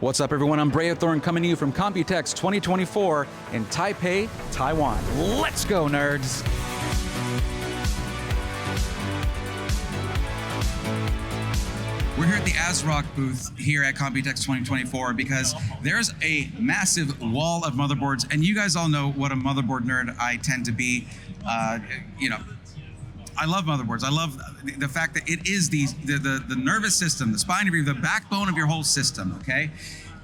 What's up, everyone? I'm Brayathorn coming to you from Computex 2024 in Taipei, Taiwan. Let's go, nerds! We're here at the ASRock booth here at Computex 2024 because there's a massive wall of motherboards, and you guys all know what a motherboard nerd I tend to be. I love motherboards. I love the fact that it is the nervous system, the spine of the backbone of your whole system, okay?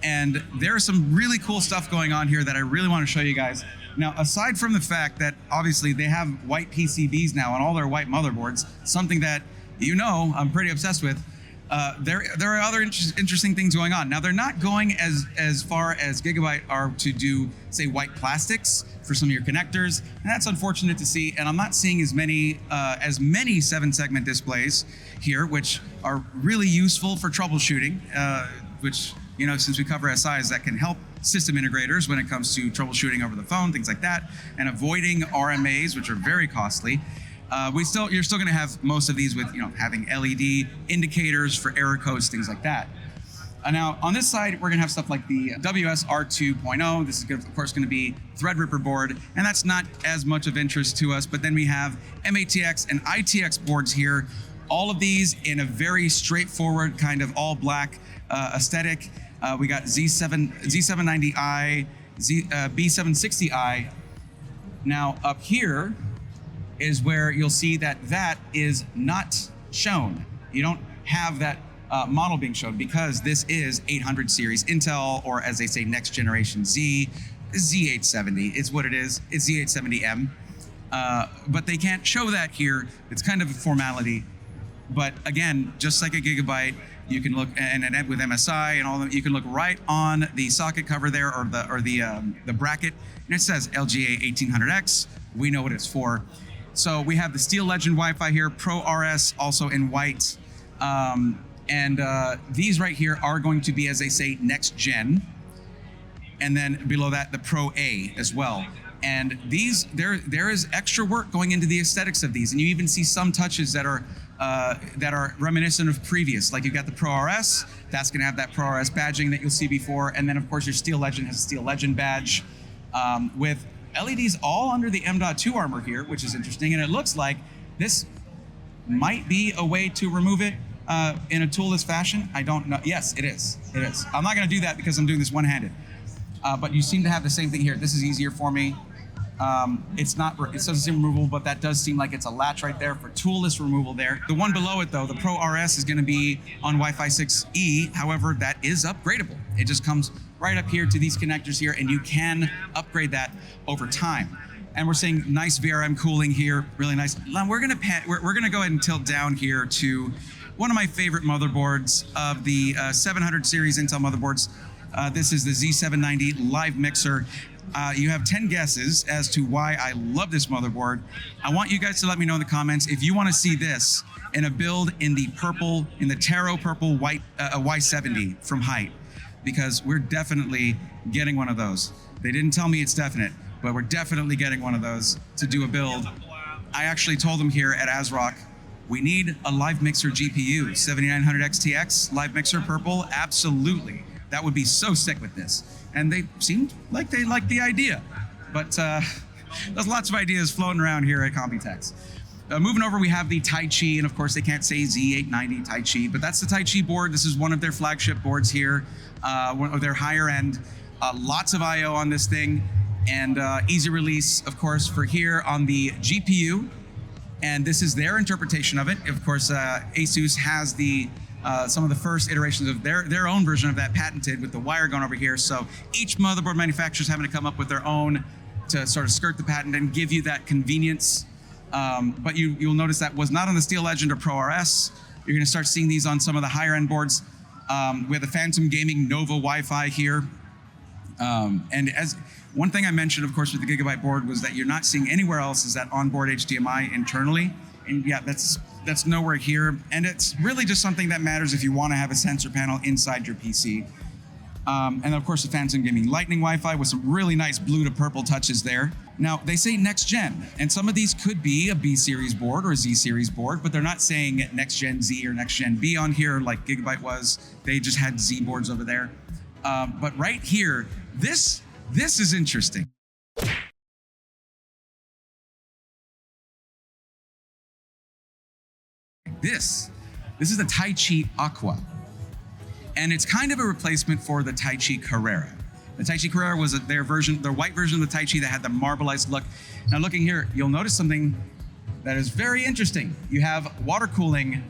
And there's some really cool stuff going on here that I really want to show you guys. Now, aside from the fact that obviously they have white PCBs now on all their white motherboards, something that you know I'm pretty obsessed with, there are other interesting things going on. Now, they're not going as far as Gigabyte are to do, say, white plastics for some of your connectors, and that's unfortunate to see. And I'm not seeing as many 7-segment displays here, which are really useful for troubleshooting. Which, you know, since we cover SIs, that can help system integrators when it comes to troubleshooting over the phone, things like that, and avoiding RMAs, which are very costly. You're still going to have most of these with, you know, having LED indicators for error codes, things like that. Now, on this side, we're going to have stuff like the WSR 2.0. This is, of course, going to be Threadripper board, and that's not as much of interest to us. But then we have MATX and ITX boards here. All of these in a very straightforward kind of all black aesthetic. We got Z790i, B760i. Now, up here is where you'll see that that is not shown. You don't have that model being shown because this is 800 series Intel, or as they say, next generation Z870. It's what it is. It's Z870M. But they can't show that here. It's kind of a formality. But again, just like a Gigabyte, you can look, and with MSI and all of them, you can look right on the socket cover there, or the bracket, and it says LGA 1800X. We know what it's for. So we have the Steel Legend Wi-Fi here, Pro RS also in white. These right here are going to be, as they say, next gen. And then below that, the Pro A as well. And these, there is extra work going into the aesthetics of these. And you even see some touches that are reminiscent of previous. Like you've got the Pro RS, that's gonna have that Pro RS badging that you'll see before. And then of course your Steel Legend has a Steel Legend badge with LEDs all under the M.2 armor here, which is interesting. And it looks like this might be a way to remove it in a toolless fashion. I don't know. Yes, it is. It is. I'm not going to do that because I'm doing this one-handed. But you seem to have the same thing here. This is easier for me. It doesn't seem removable, but that does seem like it's a latch right there for toolless removal there. The one below it, though, the Pro RS, is going to be on Wi-Fi 6E. However, that is upgradable. It just comes right up here to these connectors here, and you can upgrade that over time. And we're seeing nice VRM cooling here, really nice. Now we're gonna go ahead and tilt down here to one of my favorite motherboards of the 700 series Intel motherboards. This is the Z790 Live Mixer. You have 10 guesses as to why I love this motherboard. I want you guys to let me know in the comments if you want to see this in a build in the purple, in the Taro purple white Y70 from Height, because we're definitely getting one of those. They didn't tell me it's definite, but we're definitely getting one of those to do a build. I actually told them here at ASRock, we need a Live Mixer GPU, 7900 XTX, Live Mixer purple, absolutely. That would be so sick with this. And they seemed like they liked the idea. But there's lots of ideas floating around here at Computex. Moving over, we have the Taichi, and of course they can't say Z890 Taichi, but that's the Taichi board. This is one of their flagship boards here, one of their higher end. Lots of I/O on this thing, and easy release, of course, for here on the GPU. And this is their interpretation of it. Of course, ASUS has the some of the first iterations of their own version of that patented with the wire going over here. So each motherboard manufacturer is having to come up with their own to sort of skirt the patent and give you that convenience. But you'll notice that was not on the Steel Legend or Pro RS. You're going to start seeing these on some of the higher end boards. We have the Phantom Gaming Nova Wi-Fi here. And as one thing I mentioned, of course, with the Gigabyte board was that you're not seeing anywhere else is that onboard HDMI internally. And yeah, that's nowhere here. And it's really just something that matters if you want to have a sensor panel inside your PC. And of course, the Phantom Gaming Lightning Wi-Fi with some really nice blue to purple touches there. Now, they say next gen, and some of these could be a B series board or a Z series board, but they're not saying next gen Z or next gen B on here like Gigabyte was. They just had Z boards over there. But right here, this is interesting. This is the Taichi Aqua. And it's kind of a replacement for the Taichi Carrera. The Taichi Carrera was their white version of the Taichi that had the marbleized look. Now looking here, you'll notice something that is very interesting. You have water cooling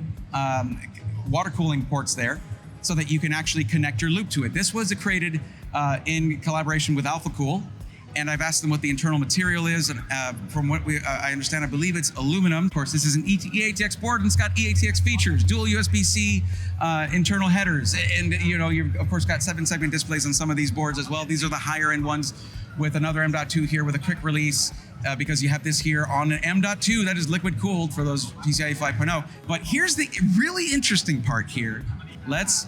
ports there so that you can actually connect your loop to it. This was created in collaboration with AlphaCool. And I've asked them what the internal material is, and from what I understand, I believe it's aluminum. Of course, this is an EATX board, and it's got EATX features, dual USB-C internal headers, and you've of course got 7-segment displays on some of these boards as well. These are the higher end ones with another M.2 here with a quick release, because you have this here on an M.2 that is liquid cooled for those PCIe 5.0. But here's the really interesting part here. Let's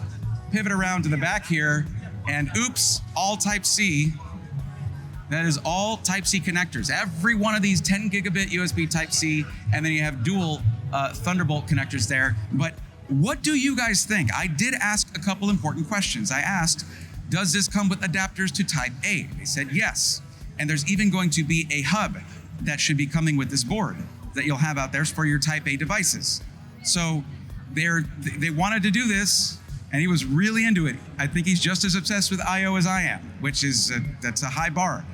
pivot around to the back here, and oops, all Type-C. That is all Type-C connectors. Every one of these 10 gigabit USB Type-C, and then you have dual Thunderbolt connectors there. But what do you guys think? I did ask a couple important questions. I asked, does this come with adapters to Type-A? They said yes. And there's even going to be a hub that should be coming with this board that you'll have out there for your Type-A devices. So they wanted to do this, and he was really into it. I think he's just as obsessed with I/O as I am, which is that's a high bar.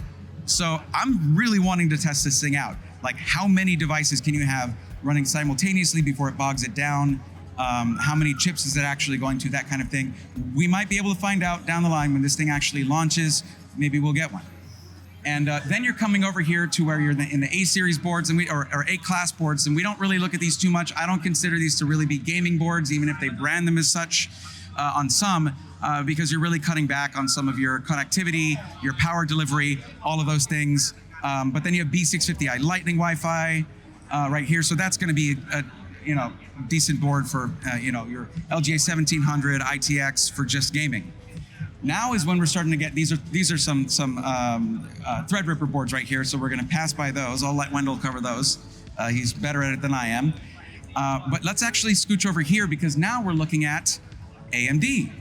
So I'm really wanting to test this thing out. Like, how many devices can you have running simultaneously before it bogs it down? How many chips is it actually going to? That kind of thing. We might be able to find out down the line when this thing actually launches. Maybe we'll get one. And then you're coming over here to where you're in the A-series boards and or A-class boards, and we don't really look at these too much. I don't consider these to really be gaming boards, even if they brand them as such on some. Because you're really cutting back on some of your connectivity, your power delivery, all of those things. But then you have B650i Lightning Wi-Fi right here, so that's going to be a decent board for your LGA 1700 ITX for just gaming. Now is when we're starting to get these are some Threadripper boards right here, so we're going to pass by those. I'll let Wendell cover those. He's better at it than I am. But let's actually scooch over here, because now we're looking at AMD.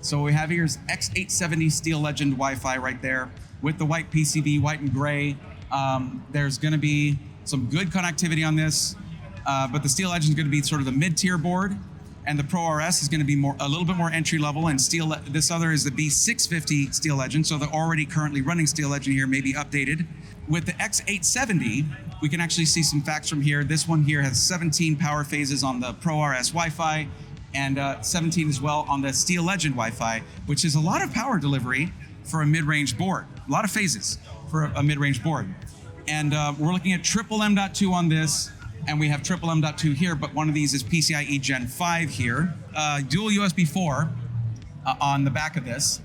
So what we have here is X870 Steel Legend Wi-Fi right there with the white PCB, white and gray. There's going to be some good connectivity on this, but the Steel Legend is going to be sort of the mid-tier board, and the Pro RS is going to be a little bit more entry level. And this other is the B650 Steel Legend, so the already currently running Steel Legend here may be updated. With the X870, we can actually see some facts from here. This one here has 17 power phases on the Pro RS Wi-Fi, and 17 as well on the Steel Legend Wi-Fi, which is a lot of power delivery for a mid-range board. A lot of phases for a mid-range board. And we're looking at triple M.2 on this, and we have triple M.2 here, but one of these is PCIe Gen 5 here. Dual USB 4 on the back of this.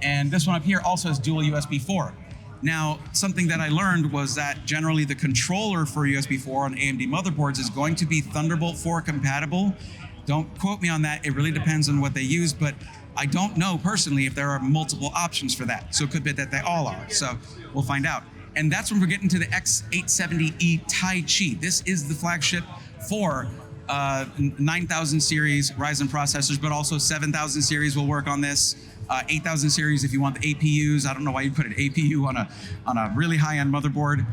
And this one up here also has dual USB 4. Now, something that I learned was that generally the controller for USB 4 on AMD motherboards is going to be Thunderbolt 4 compatible. Don't quote me on that. It really depends on what they use, but I don't know personally if there are multiple options for that. So it could be that they all are. So we'll find out. And that's when we're getting to the X870E Taichi. This is the flagship for 9000 series Ryzen processors, but also 7000 series will work on this. 8000 series if you want the APUs. I don't know why you put an APU on a really high-end motherboard.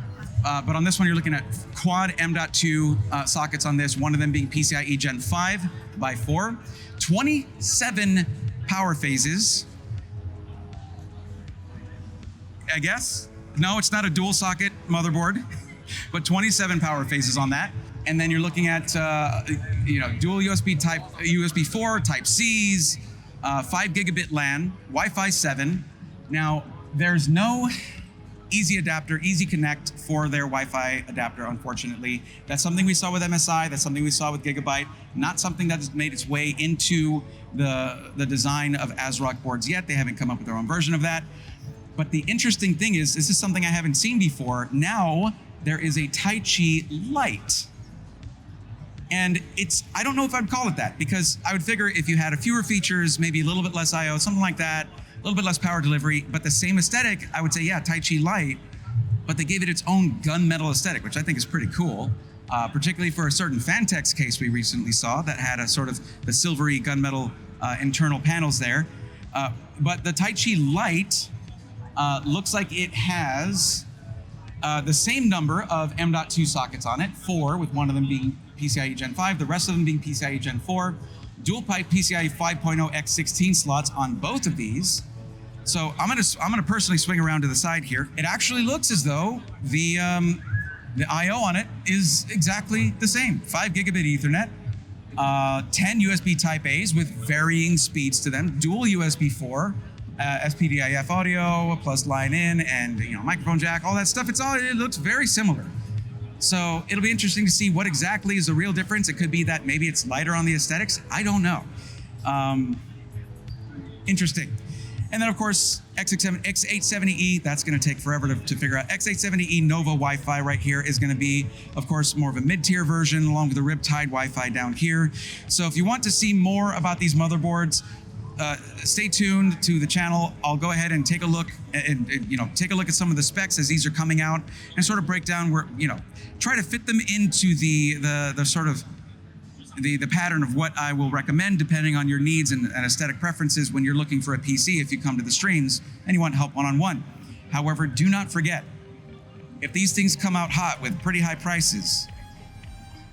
But on this one, you're looking at quad M.2 sockets on this, one of them being PCIe Gen 5 by 4, 27 power phases. I guess? No, it's not a dual socket motherboard, but 27 power phases on that. And then you're looking at dual USB 4, Type-Cs, 5 gigabit LAN, Wi-Fi 7. Now, there's no easy adapter, easy connect for their Wi-Fi adapter, unfortunately. That's something we saw with MSI, that's something we saw with Gigabyte, not something that has made its way into the design of ASRock boards yet. They haven't come up with their own version of that. But the interesting thing is, this is something I haven't seen before. Now, there is a Taichi Light. And I don't know if I'd call it that, because I would figure if you had a fewer features, maybe a little bit less I/O, something like that, a little bit less power delivery, but the same aesthetic, I would say, yeah, Taichi Light, but they gave it its own gunmetal aesthetic, which I think is pretty cool, particularly for a certain Fantex case we recently saw that had a sort of the silvery gunmetal internal panels there. But the Taichi Light looks like it has the same number of M.2 sockets on it, 4, with one of them being PCIe Gen 5, the rest of them being PCIe Gen 4, dual pipe PCIe 5.0 x16 slots on both of these. So I'm gonna personally swing around to the side here. It actually looks as though the I/O on it is exactly the same. 5 gigabit Ethernet, 10 USB Type A's with varying speeds to them, dual USB 4, SPDIF audio plus line in, and microphone jack, all that stuff. It looks very similar. So it'll be interesting to see what exactly is the real difference. It could be that maybe it's lighter on the aesthetics. I don't know. Interesting. And then of course, X870E, that's gonna take forever to figure out. X870E Nova Wi-Fi right here is gonna be, of course, more of a mid-tier version along with the Riptide Wi-Fi down here. So if you want to see more about these motherboards, stay tuned to the channel. I'll go ahead and take a look and take a look at some of the specs as these are coming out and sort of break down where, try to fit them into the sort of the pattern of what I will recommend depending on your needs and aesthetic preferences when you're looking for a PC if you come to the streams and you want help one-on-one. However, do not forget, if these things come out hot with pretty high prices,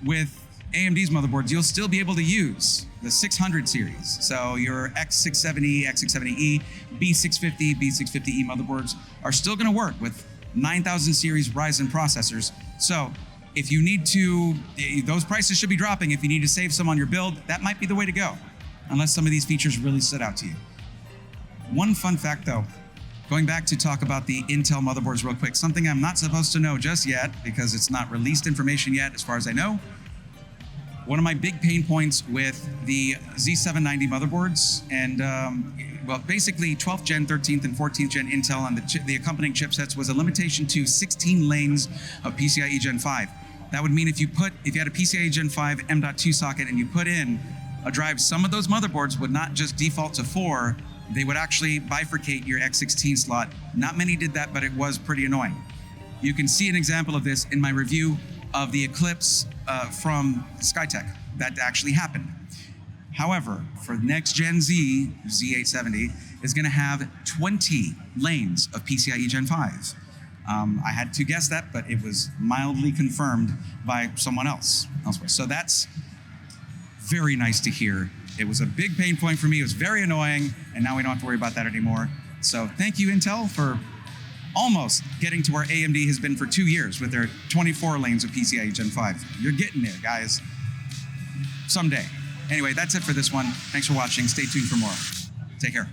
with AMD's motherboards, you'll still be able to use the 600 series. So your X670, X670E, B650, B650E motherboards are still gonna work with 9000 series Ryzen processors. So if you need to, those prices should be dropping. If you need to save some on your build, that might be the way to go, unless some of these features really stood out to you. One fun fact though, going back to talk about the Intel motherboards real quick, something I'm not supposed to know just yet because it's not released information yet as far as I know. One of my big pain points with the Z790 motherboards and, well, basically 12th gen, 13th, and 14th gen Intel and the accompanying chipsets was a limitation to 16 lanes of PCIe Gen 5. That would mean if you had a PCIe Gen 5 M.2 socket and you put in a drive, some of those motherboards would not just default to 4, they would actually bifurcate your X16 slot. Not many did that, but it was pretty annoying. You can see an example of this in my review of the Eclipse from Skytech. That actually happened. However, for next Gen Z, Z870 is gonna have 20 lanes of PCIe Gen 5. I had to guess that, but it was mildly confirmed by someone else elsewhere. So that's very nice to hear. It was a big pain point for me. It was very annoying, and now we don't have to worry about that anymore. So thank you, Intel, for almost getting to where AMD has been for 2 years with their 24 lanes of PCIe Gen 5. You're getting there, guys. Someday. Anyway, that's it for this one. Thanks for watching. Stay tuned for more. Take care.